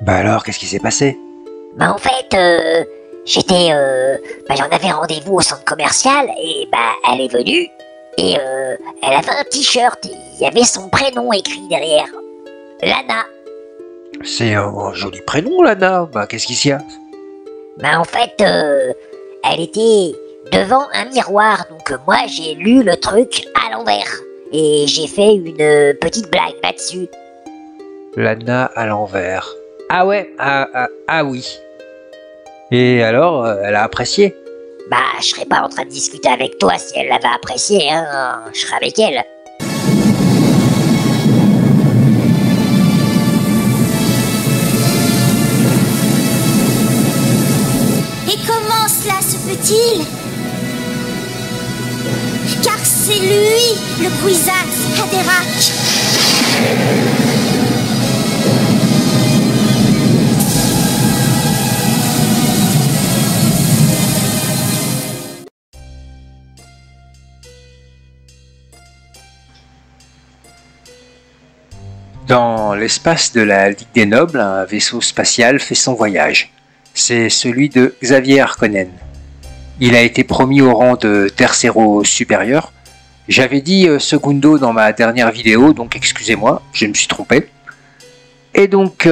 Bah alors, qu'est-ce qui s'est passé? Bah en fait, j'en avais rendez-vous au centre commercial et bah elle est venue et elle avait un t-shirt et il y avait son prénom écrit derrière. Lana. C'est un joli prénom, Lana. Bah, qu'est-ce qu'il y a? Bah en fait, elle était devant un miroir, donc moi j'ai lu le truc à l'envers et j'ai fait une petite blague là-dessus. Lana à l'envers. Ah ouais, ah oui. Et alors, elle a apprécié? Bah je serais pas en train de discuter avec toi si elle l'avait apprécié, hein, je serais avec elle. Et comment cela se peut-il? Car c'est lui, le Kwisatz Haderach. Dans l'espace de la Ligue des Nobles, un vaisseau spatial fait son voyage. C'est celui de Xavier Harkonnen. Il a été promis au rang de tercero supérieur. J'avais dit secundo dans ma dernière vidéo, donc excusez-moi, je me suis trompé. Et donc,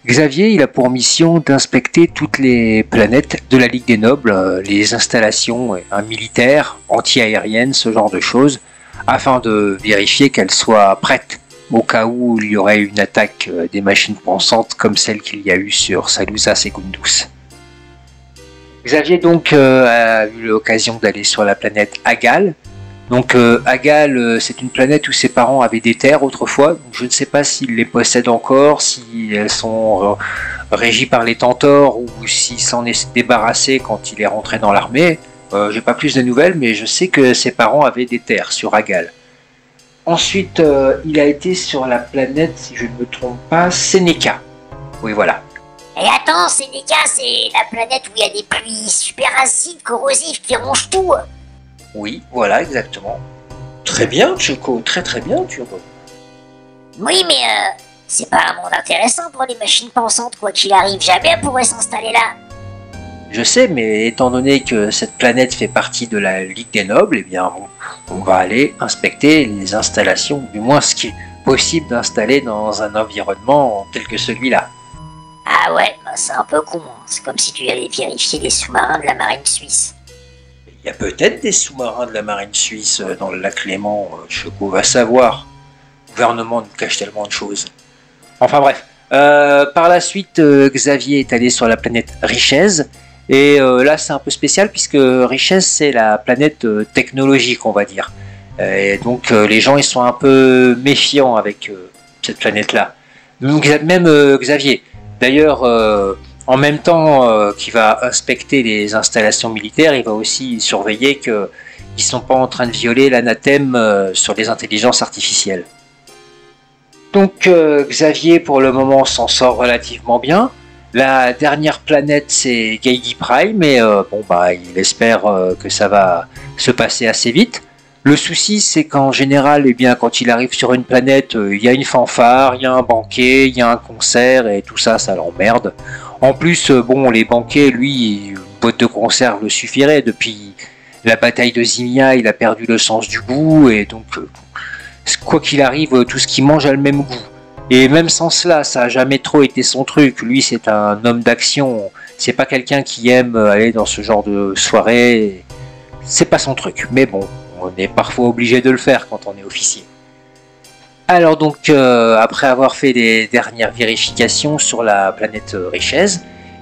Xavier, il a pour mission d'inspecter toutes les planètes de la Ligue des Nobles, les installations militaires, anti-aériennes, ce genre de choses, afin de vérifier qu'elles soient prêtes au cas où il y aurait une attaque des machines pensantes comme celle qu'il y a eu sur Salusa Secundus. Xavier donc a eu l'occasion d'aller sur la planète Agal. Donc Agal, c'est une planète où ses parents avaient des terres autrefois. Donc, je ne sais pas s'ils les possèdent encore, si elles sont régies par les Tentors ou s'il s'en est débarrassé quand il est rentré dans l'armée. J'ai pas plus de nouvelles, mais je sais que ses parents avaient des terres sur Agal. Ensuite, il a été sur la planète, si je ne me trompe pas, Seneca. Oui, voilà. Et attends, Seneca, c'est la planète où il y a des pluies super acides, corrosives qui rongent tout. Oui, voilà, exactement. Très bien, Choco, très bien, Turbo. Oui, mais c'est pas un monde intéressant pour les machines pensantes, quoi qu'il arrive. Jamais elles pourraient s'installer là. Je sais, mais étant donné que cette planète fait partie de la Ligue des Nobles, eh bien, on va aller inspecter les installations, du moins ce qui est possible d'installer dans un environnement tel que celui-là. Ah ouais, bah c'est un peu con. C'est comme si tu allais vérifier les sous-marins de la marine suisse. Il y a peut-être des sous-marins de la marine suisse dans le lac Léman, Choco va savoir. Le gouvernement nous cache tellement de choses. Enfin bref, par la suite, Xavier est allé sur la planète Richez. Et là, c'est un peu spécial puisque Richez, c'est la planète technologique, on va dire. Et donc, les gens, ils sont un peu méfiants avec cette planète-là. Donc, même Xavier. D'ailleurs, en même temps qu'il va inspecter les installations militaires, il va aussi surveiller qu'ils ne sont pas en train de violer l'anathème sur les intelligences artificielles. Donc, Xavier, pour le moment, s'en sort relativement bien. La dernière planète, c'est Gaidi Prime, et il espère que ça va se passer assez vite. Le souci, c'est qu'en général, eh bien, quand il arrive sur une planète, il y a une fanfare, il y a un banquet, il y a un concert, et tout ça, ça l'emmerde. En plus, les banquets, lui, une boîte de conserve le suffirait. Depuis la bataille de Zimia, il a perdu le sens du goût, et donc, quoi qu'il arrive, tout ce qu'il mange a le même goût. Et même sans cela, ça a jamais trop été son truc. Lui, c'est un homme d'action. C'est pas quelqu'un qui aime aller dans ce genre de soirée. C'est pas son truc. Mais bon, on est parfois obligé de le faire quand on est officier. Alors donc, après avoir fait les dernières vérifications sur la planète Richez,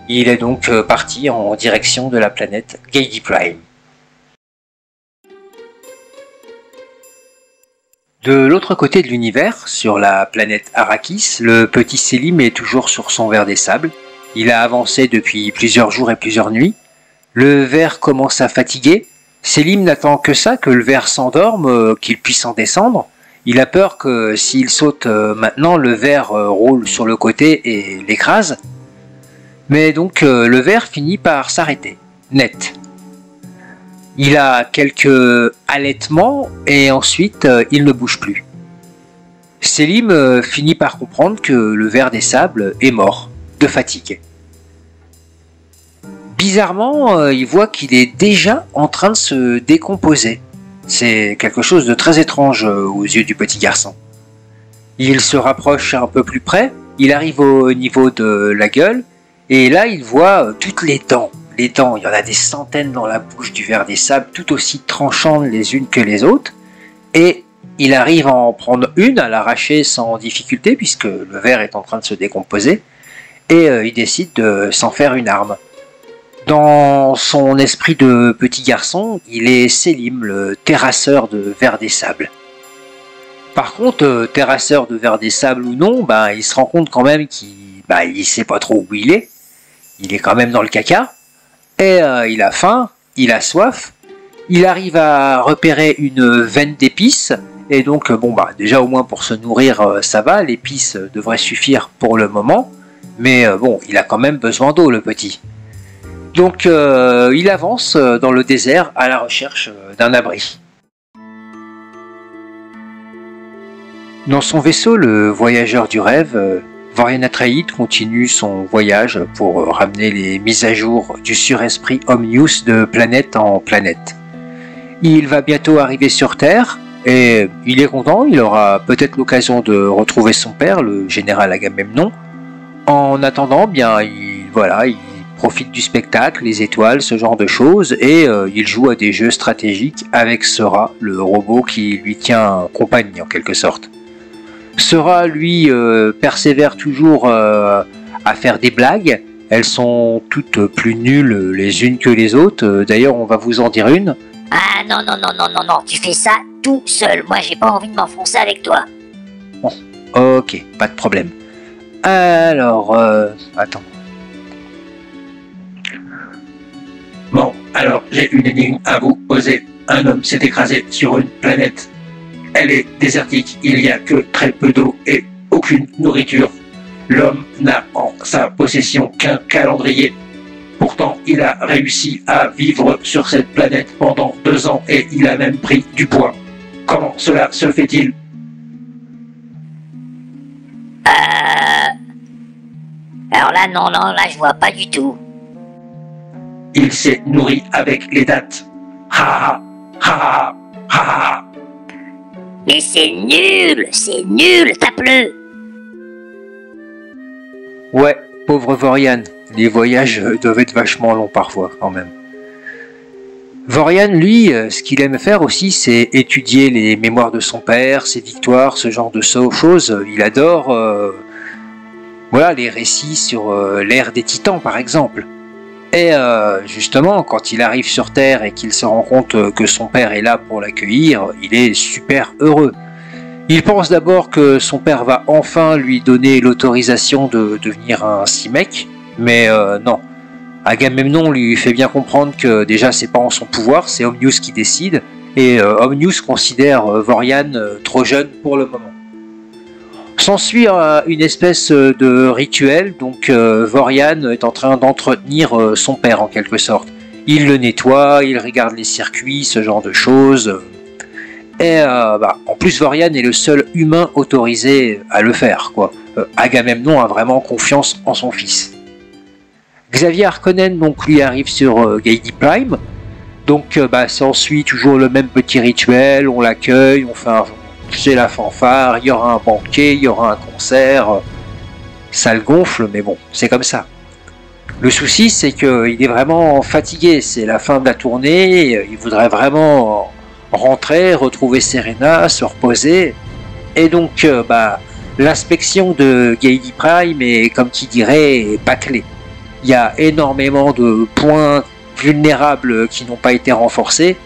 il est donc parti en direction de la planète Gaidi Prime. De l'autre côté de l'univers, sur la planète Arrakis, le petit Selim est toujours sur son ver des sables. Il a avancé depuis plusieurs jours et plusieurs nuits. Le ver commence à fatiguer. Selim n'attend que ça, que le ver s'endorme, qu'il puisse en descendre. Il a peur que s'il saute maintenant, le ver roule sur le côté et l'écrase. Mais donc le ver finit par s'arrêter, net. Il a quelques halètements et ensuite il ne bouge plus. Selim finit par comprendre que le ver des sables est mort, de fatigue. Bizarrement, il voit qu'il est déjà en train de se décomposer. C'est quelque chose de très étrange aux yeux du petit garçon. Il se rapproche un peu plus près, il arrive au niveau de la gueule, et là il voit toutes les dents. Les dents, il y en a des centaines dans la bouche du ver des sables, tout aussi tranchantes les unes que les autres, et il arrive à en prendre une, à l'arracher sans difficulté, puisque le ver est en train de se décomposer, et il décide de s'en faire une arme. Dans son esprit de petit garçon, il est Selim, le terrasseur de vers des sables. Par contre, terrasseur de vers des sables ou non, il se rend compte quand même qu'il sait pas trop où il est. Il est quand même dans le caca. Et il a faim, il a soif. Il arrive à repérer une veine d'épices. Et donc, déjà au moins pour se nourrir, ça va. L'épice devrait suffire pour le moment. Mais il a quand même besoin d'eau, le petit. Donc il avance dans le désert à la recherche d'un abri. Dans son vaisseau, le voyageur du rêve, Vorian Atreides continue son voyage pour ramener les mises à jour du suresprit Omnius de planète en planète. Il va bientôt arriver sur Terre et il est content, il aura peut-être l'occasion de retrouver son père, le général Agamemnon. En attendant, il profite du spectacle, les étoiles, ce genre de choses, et il joue à des jeux stratégiques avec Sera, le robot qui lui tient compagnie en quelque sorte. Sera, lui, persévère toujours à faire des blagues. Elles sont toutes plus nulles les unes que les autres. D'ailleurs, on va vous en dire une. Ah non, tu fais ça tout seul. Moi, j'ai pas envie de m'enfoncer avec toi. Bon, ok, pas de problème. Alors, attends. Bon, alors j'ai une énigme à vous poser. Un homme s'est écrasé sur une planète. Elle est désertique, il n'y a que très peu d'eau et aucune nourriture. L'homme n'a en sa possession qu'un calendrier. Pourtant, il a réussi à vivre sur cette planète pendant 2 ans et il a même pris du poids. Comment cela se fait-il? Alors là, non, je vois pas du tout. Il s'est nourri avec les dattes. Ha ha ha ha ha. Mais c'est nul, tape-le. Ouais, pauvre Vorian, les voyages doivent être vachement longs parfois quand même. Vorian, lui, ce qu'il aime faire aussi, c'est étudier les mémoires de son père, ses victoires, ce genre de choses. Il adore les récits sur l'ère des Titans, par exemple. Et justement, quand il arrive sur Terre et qu'il se rend compte que son père est là pour l'accueillir, il est super heureux. Il pense d'abord que son père va enfin lui donner l'autorisation de devenir un Simek, mais non. Agamemnon lui fait bien comprendre que déjà c'est pas en son pouvoir, c'est Omnius qui décide, et Omnius considère Vorian trop jeune pour le moment. S'ensuit une espèce de rituel, donc Vorian est en train d'entretenir son père en quelque sorte. Il le nettoie, il regarde les circuits, ce genre de choses. Et en plus Vorian est le seul humain autorisé à le faire, quoi. Agamemnon a vraiment confiance en son fils. Xavier Harkonnen donc lui arrive sur Gaidy Prime, donc s'ensuit toujours le même petit rituel, on l'accueille, on fait c'est la fanfare, il y aura un banquet, il y aura un concert, ça le gonfle, mais bon, c'est comme ça. Le souci, c'est qu'il est vraiment fatigué, c'est la fin de la tournée, il voudrait vraiment rentrer, retrouver Serena, se reposer, et donc l'inspection de Gaidy Prime est, comme qui dirait, bâclée. Il y a énormément de points vulnérables qui n'ont pas été renforcés,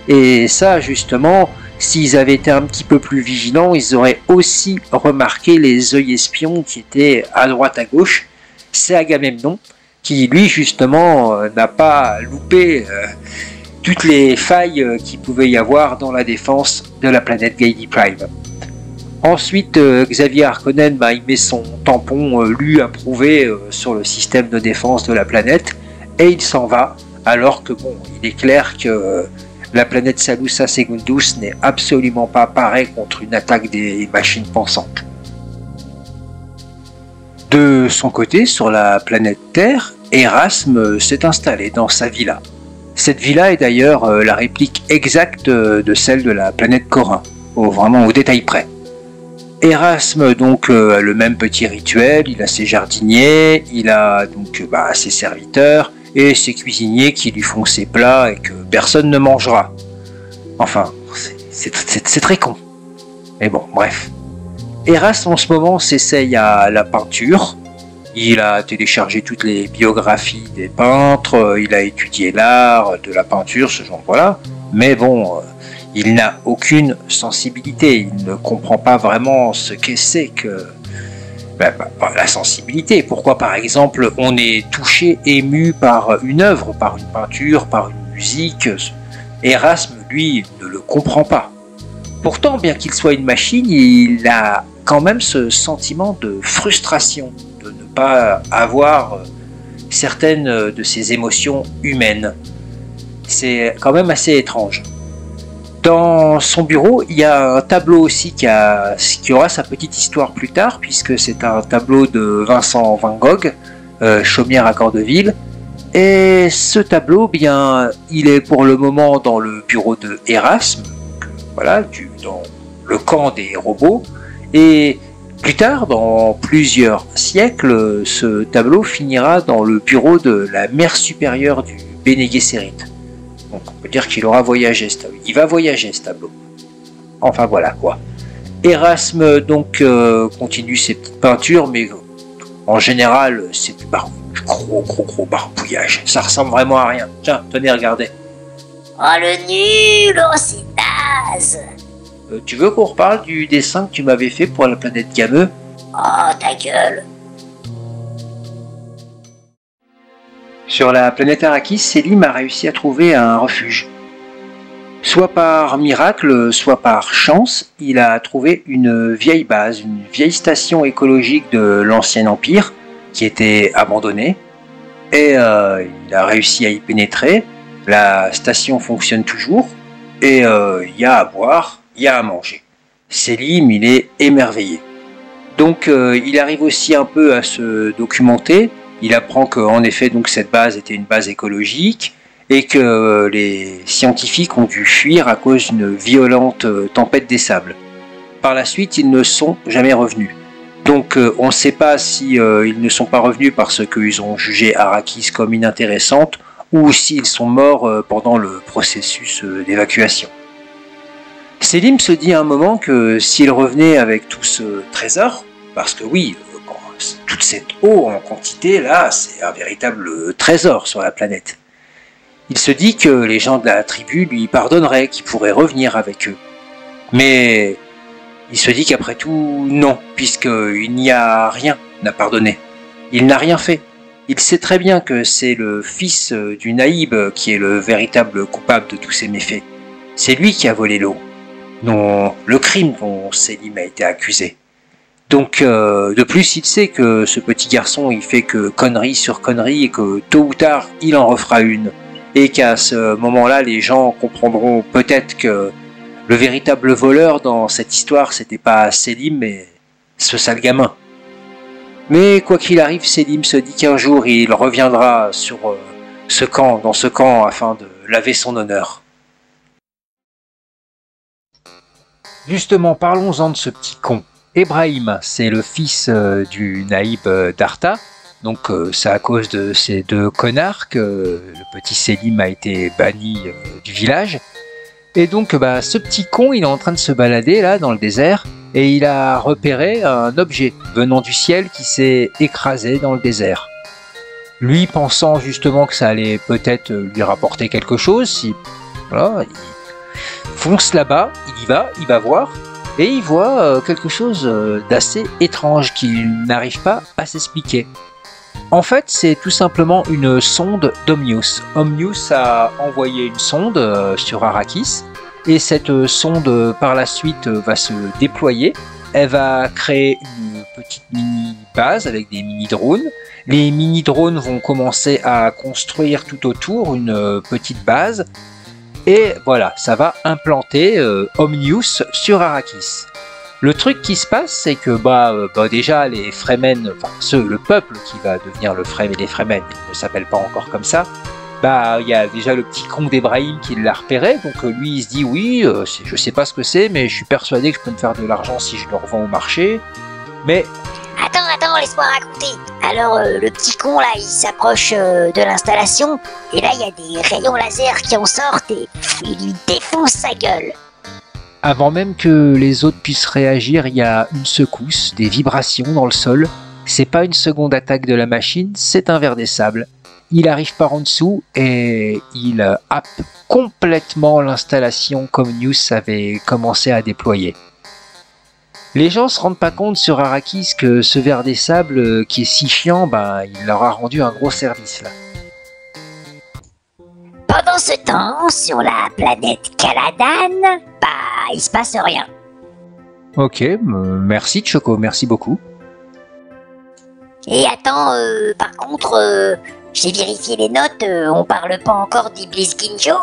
et ça, justement, s'ils avaient été un petit peu plus vigilants, ils auraient aussi remarqué les œils espions qui étaient à droite à gauche. C'est Agamemnon qui, lui, justement, n'a pas loupé toutes les failles qu'il pouvait y avoir dans la défense de la planète Gaidy Prime. Ensuite, Xavier Harkonnen, il met son tampon lu approuvé sur le système de défense de la planète et il s'en va, alors que il est clair que La planète Salusa Secundus n'est absolument pas parée contre une attaque des machines pensantes. De son côté, sur la planète Terre, Erasme s'est installé dans sa villa. Cette villa est d'ailleurs la réplique exacte de celle de la planète Corin, vraiment au détail près. Erasme donc a le même petit rituel, il a ses jardiniers, il a donc ses serviteurs et ses cuisiniers qui lui font ses plats et que personne ne mangera. Enfin, c'est très con. Mais bon, bref. Erasme en ce moment s'essaye à la peinture. Il a téléchargé toutes les biographies des peintres, il a étudié l'art de la peinture, ce genre voilà. Mais bon, il n'a aucune sensibilité, il ne comprend pas vraiment ce que c'est que la sensibilité. Pourquoi par exemple on est touché, ému par une œuvre, par une peinture, par une musique. Erasme, lui, ne le comprend pas. Pourtant, bien qu'il soit une machine, il a quand même ce sentiment de frustration, de ne pas avoir certaines de ses émotions humaines. C'est quand même assez étrange. Dans son bureau, il y a un tableau aussi qui aura sa petite histoire plus tard, puisque c'est un tableau de Vincent van Gogh, Chaumière à Cordeville. Et ce tableau, bien, il est pour le moment dans le bureau de Erasme, voilà, dans le camp des robots. Et plus tard, dans plusieurs siècles, ce tableau finira dans le bureau de la mère supérieure du Bene Gesserit. Donc on peut dire qu'il aura voyagé, il va voyager ce tableau. Enfin voilà quoi. Erasme donc continue ses petites peintures, mais en général c'est du gros barbouillage. Ça ressemble vraiment à rien. Tiens, tenez, regardez. Oh le nul, oh c'est naze. Tu veux qu'on reparle du dessin que tu m'avais fait pour la planète Gameux? Oh ta gueule. Sur la planète Arrakis, Selim a réussi à trouver un refuge. Soit par miracle, soit par chance, il a trouvé une vieille base, une vieille station écologique de l'ancien Empire, qui était abandonnée. Et il a réussi à y pénétrer. La station fonctionne toujours. Et il y a à boire, il y a à manger. Selim, il est émerveillé. Donc il arrive aussi un peu à se documenter. Il apprend qu'en effet donc cette base était une base écologique et que les scientifiques ont dû fuir à cause d'une violente tempête des sables. Par la suite, ils ne sont jamais revenus. Donc on ne sait pas si ils ne sont pas revenus parce qu'ils ont jugé Arrakis comme inintéressante ou s'ils sont morts pendant le processus d'évacuation. Selim se dit à un moment que s'il revenait avec tout ce trésor, parce que oui, toute cette eau en quantité, là, c'est un véritable trésor sur la planète. Il se dit que les gens de la tribu lui pardonneraient, qu'il pourrait revenir avec eux. Mais il se dit qu'après tout, non, puisqu'il n'y a rien à pardonner. Il n'a rien fait. Il sait très bien que c'est le fils du Naïb qui est le véritable coupable de tous ces méfaits. C'est lui qui a volé l'eau. Non, le crime dont Selim a été accusé. Donc, de plus, il sait que ce petit garçon, il fait que connerie sur connerie et que tôt ou tard, il en refera une. Et qu'à ce moment-là, les gens comprendront peut-être que le véritable voleur dans cette histoire, c'était pas Selim, mais ce sale gamin. Mais quoi qu'il arrive, Selim se dit qu'un jour, il reviendra sur dans ce camp, afin de laver son honneur. Justement, parlons-en de ce petit con. Ebrahim, c'est le fils du Naïb d'Arta, donc c'est à cause de ces deux connards que le petit Selim a été banni du village. Et donc ce petit con, il est en train de se balader là dans le désert et il a repéré un objet venant du ciel qui s'est écrasé dans le désert. Lui pensant justement que ça allait peut-être lui rapporter quelque chose, il fonce là-bas, il va voir. Et il voit quelque chose d'assez étrange qu'il n'arrive pas à s'expliquer. En fait, c'est tout simplement une sonde d'Omnius. Omnius a envoyé une sonde sur Arrakis, et cette sonde, par la suite, va se déployer. Elle va créer une petite mini-base avec des mini-drones. Les mini-drones vont commencer à construire tout autour une petite base. Et voilà, ça va implanter Omnius sur Arrakis. Le truc qui se passe, c'est que déjà les Fremen, enfin le peuple qui va devenir les Fremen, ils ne s'appellent pas encore comme ça. Il y a déjà le petit con d'Ebrahim qui l'a repéré, donc lui il se dit oui, je sais pas ce que c'est, mais je suis persuadé que je peux me faire de l'argent si je le revends au marché. Mais Attends, laisse-moi raconter. Alors, le petit con, là, il s'approche de l'installation, et là, il y a des rayons laser qui en sortent, et il lui défonce sa gueule. avant même que les autres puissent réagir, il y a une secousse, des vibrations dans le sol. C'est pas une seconde attaque de la machine, c'est un ver des sables. Il arrive par en dessous et il happe complètement l'installation qu'Omnius avait commencé à déployer. Les gens se rendent pas compte sur Arrakis que ce ver des sables qui est si chiant, il leur a rendu un gros service là. Pendant ce temps, sur la planète Caladan, il se passe rien. Ok, merci Choco, merci beaucoup. Et attends, par contre, j'ai vérifié les notes, on parle pas encore d'Iblis Ginjo?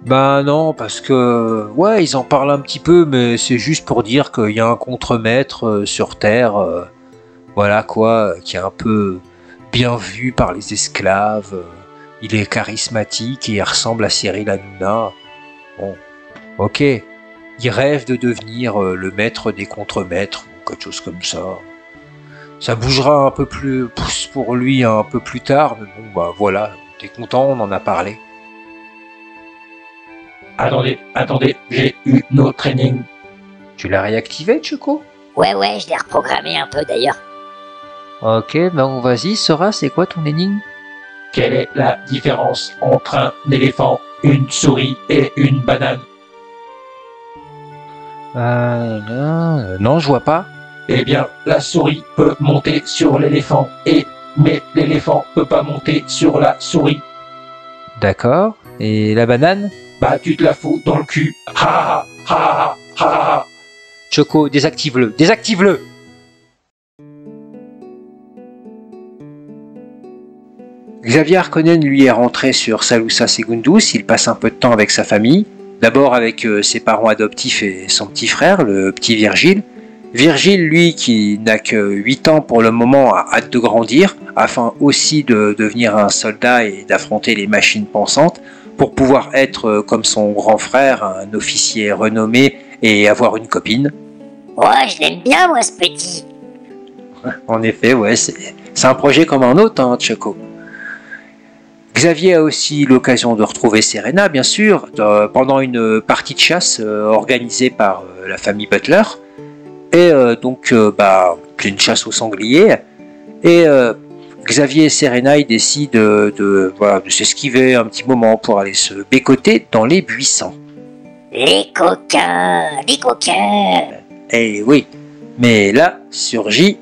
Non, parce que ouais, ils en parlent un petit peu, mais c'est juste pour dire qu'il y a un contremaître sur Terre, voilà quoi, qui est un peu bien vu par les esclaves. Il est charismatique et il ressemble à Cyril Hanouna. Bon, ok, il rêve de devenir le maître des contremaîtres ou quelque chose comme ça. Ça bougera un peu plus pour lui un peu plus tard, mais bon, voilà, t'es content, on en a parlé. Attendez, j'ai eu nos trainings. Tu l'as réactivé, Choco? Ouais, je l'ai reprogrammé un peu d'ailleurs. Ok, vas-y, Sora, c'est quoi ton énigme? Quelle est la différence entre un éléphant, une souris et une banane? Non, je vois pas. Eh bien, la souris peut monter sur l'éléphant, mais l'éléphant peut pas monter sur la souris. D'accord. Et la banane? Tu te la fous dans le cul. Ha ha ha. Choco, désactive-le. Xavier Harkonnen, lui, est rentré sur Salusa Segundus. Il passe un peu de temps avec sa famille. D'abord avec ses parents adoptifs et son petit frère, le petit Virgile. Virgile, lui, qui n'a que 8 ans pour le moment, a hâte de grandir, afin aussi de devenir un soldat et d'affronter les machines pensantes, pour pouvoir être, comme son grand frère, un officier renommé et avoir une copine. Ouais, je l'aime bien, moi, ce petit. En effet, ouais, c'est un projet comme un autre, hein, Choco. Xavier a aussi l'occasion de retrouver Serena, bien sûr, pendant une partie de chasse organisée par la famille Butler. Et c'est une chasse au sanglier. Et Xavier et Serena ils décident de s'esquiver un petit moment pour aller se bécoter dans les buissons. Les coquins. Et oui, mais là surgit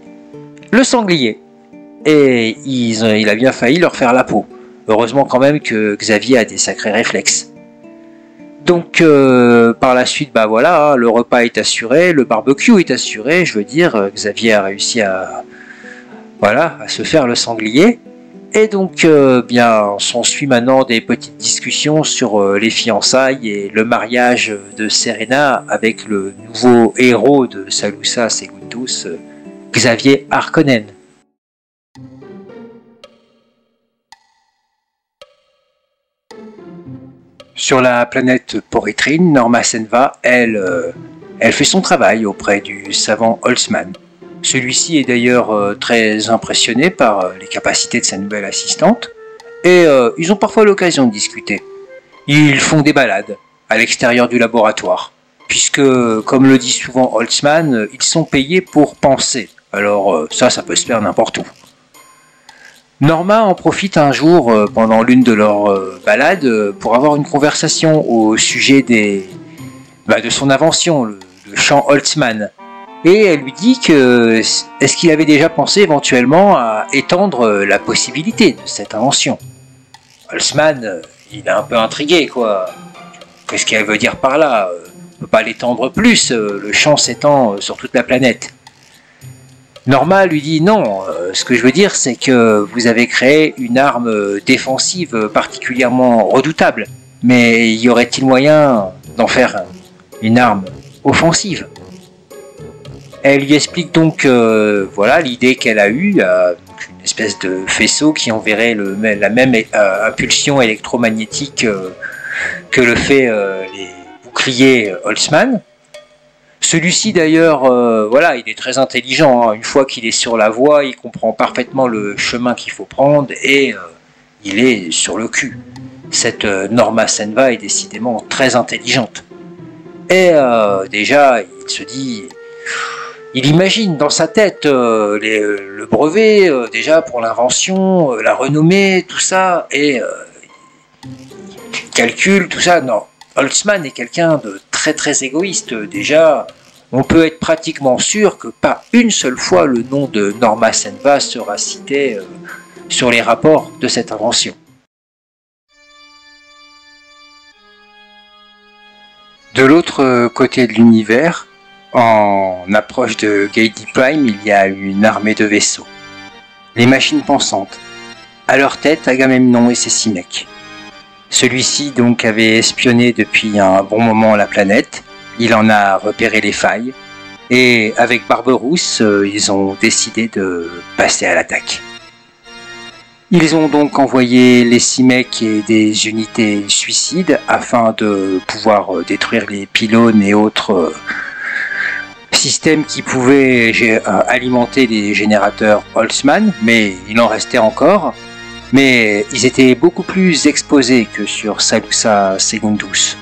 le sanglier. Et il a bien failli leur faire la peau. Heureusement quand même que Xavier a des sacrés réflexes. Donc par la suite, le repas est assuré, le barbecue est assuré, je veux dire, Xavier a réussi à se faire le sanglier. Et donc, s'ensuit maintenant des petites discussions sur les fiançailles et le mariage de Serena avec le nouveau héros de Salusa Segundus, Xavier Harkonnen. Sur la planète Poritrine, Norma Senva, elle fait son travail auprès du savant Holtzman. Celui-ci est d'ailleurs très impressionné par les capacités de sa nouvelle assistante, et ils ont parfois l'occasion de discuter. Ils font des balades à l'extérieur du laboratoire, puisque, comme le dit souvent Holtzman, ils sont payés pour penser. Alors ça peut se faire n'importe où. Norma en profite un jour pendant l'une de leurs balades pour avoir une conversation au sujet de son invention, le champ Holtzman. Et elle lui dit est-ce qu'il avait déjà pensé éventuellement à étendre la possibilité de cette invention. Holtzman, il est un peu intrigué, quoi. Qu'est-ce qu'elle veut dire par là? On ne peut pas l'étendre plus, le champ s'étend sur toute la planète. Norma lui dit non, ce que je veux dire c'est que vous avez créé une arme défensive particulièrement redoutable mais y aurait-il moyen d'en faire une arme offensive? Elle lui explique donc voilà l'idée qu'elle a eue, une espèce de faisceau qui enverrait la même impulsion électromagnétique que le fait les boucliers Holtzmann. Celui-ci d'ailleurs, voilà, il est très intelligent, hein. Une fois qu'il est sur la voie, il comprend parfaitement le chemin qu'il faut prendre et il est sur le cul. Cette Norma Senva est décidément très intelligente. Et déjà, il se dit, il imagine dans sa tête le brevet, déjà pour l'invention, la renommée, tout ça, et il calcule tout ça. Non, Holtzmann est quelqu'un de très très égoïste. Déjà, on peut être pratiquement sûr que pas une seule fois le nom de Norma Senva sera cité sur les rapports de cette invention. De l'autre côté de l'univers, en approche de Gaiety Prime, il y a une armée de vaisseaux. Les machines pensantes. À leur tête, Agamemnon et ses 6 mecs. Celui-ci donc avait espionné depuis un bon moment la planète. Il en a repéré les failles. Et avec Barberousse, ils ont décidé de passer à l'attaque. Ils ont donc envoyé les 6 mecs et des unités suicides afin de pouvoir détruire les pylônes et autres systèmes qui pouvaient alimenter les générateurs Holtzmann, mais il en restait encore. Mais ils étaient beaucoup plus exposés que sur Salusa Secundus.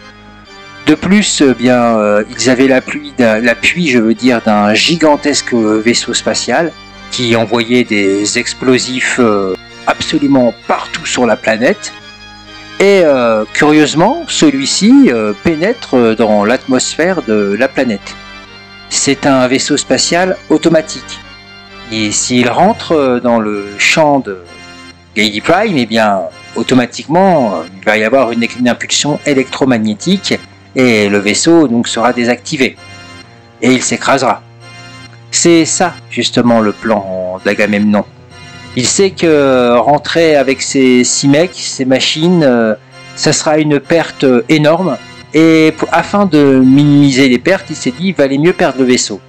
De plus, ils avaient l'appui, d'un gigantesque vaisseau spatial qui envoyait des explosifs absolument partout sur la planète. Et curieusement, celui-ci pénètre dans l'atmosphère de la planète. C'est un vaisseau spatial automatique. Et s'il rentre dans le champ de Gaiety Prime, eh bien, automatiquement, il va y avoir une impulsion électromagnétique et le vaisseau donc sera désactivé. Et il s'écrasera. C'est ça, justement, le plan d'Agamemnon. Il sait que rentrer avec ces 6 mecs, ces machines, ça sera une perte énorme. Et afin de minimiser les pertes, il s'est dit qu'il valait mieux perdre le vaisseau.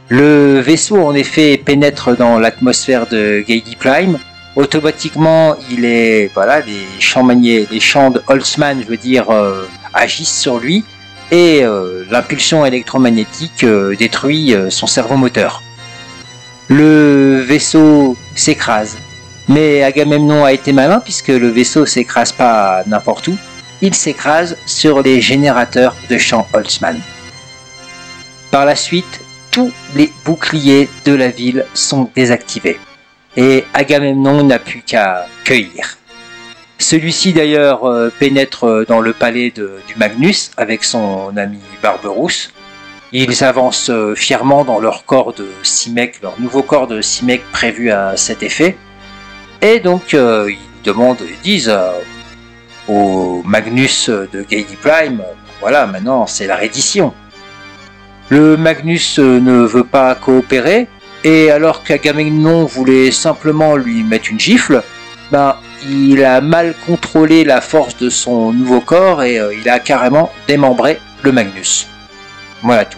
Le vaisseau, en effet, pénètre dans l'atmosphère de Gaiety Prime. Automatiquement, les champs de Holtzmann, agissent sur lui. Et l'impulsion électromagnétique détruit son cerveau moteur. Le vaisseau s'écrase. Mais Agamemnon a été malin puisque le vaisseau s'écrase pas n'importe où. Il s'écrase sur les générateurs de champs Holtzmann. Par la suite, tous les boucliers de la ville sont désactivés. Et Agamemnon n'a plus qu'à cueillir. Celui-ci d'ailleurs pénètre dans le palais du Magnus avec son ami Barberousse. Ils avancent fièrement dans leur corps de 6 mecs, leur nouveau corps de 6 mecs prévu à cet effet. Et donc ils disent au Magnus de Gaiety Prime, voilà, maintenant c'est la reddition. Le Magnus ne veut pas coopérer, et alors qu'Agamemnon voulait simplement lui mettre une gifle, il a mal contrôlé la force de son nouveau corps et il a carrément démembré le Magnus. Voilà tout.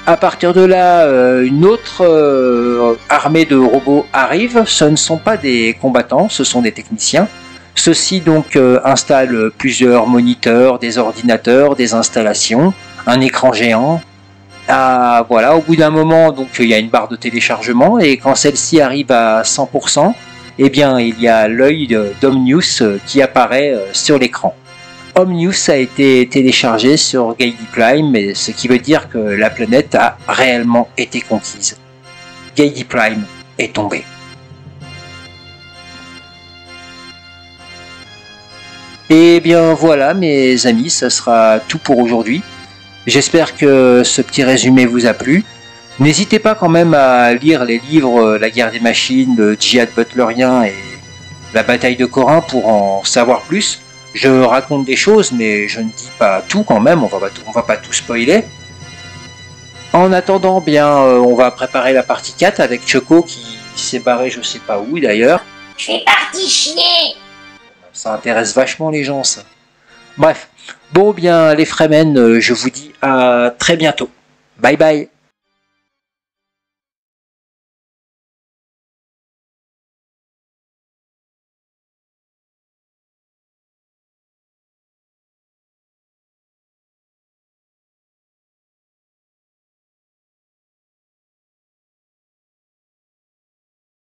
À partir de là, une autre armée de robots arrive. Ce ne sont pas des combattants, ce sont des techniciens. Ceux-ci donc installent plusieurs moniteurs, des ordinateurs, des installations, un écran géant. Voilà, au bout d'un moment, donc il y a une barre de téléchargement et quand celle-ci arrive à 100%, eh bien il y a l'œil d'Omnius qui apparaît sur l'écran. Omnius a été téléchargé sur Gaiety Prime, ce qui veut dire que la planète a réellement été conquise. Gaiety Prime est tombé. Et bien voilà mes amis, ça sera tout pour aujourd'hui. J'espère que ce petit résumé vous a plu. N'hésitez pas quand même à lire les livres La guerre des machines, le djihad butlerien et la bataille de Corinth pour en savoir plus. Je raconte des choses mais je ne dis pas tout quand même, on va pas tout spoiler. En attendant, on va préparer la partie 4 avec Choco qui s'est barré je sais pas où d'ailleurs. Je suis parti chier. Ça intéresse vachement les gens, ça. Bref. Bon, bien, les Fremen, je vous dis à très bientôt. Bye bye.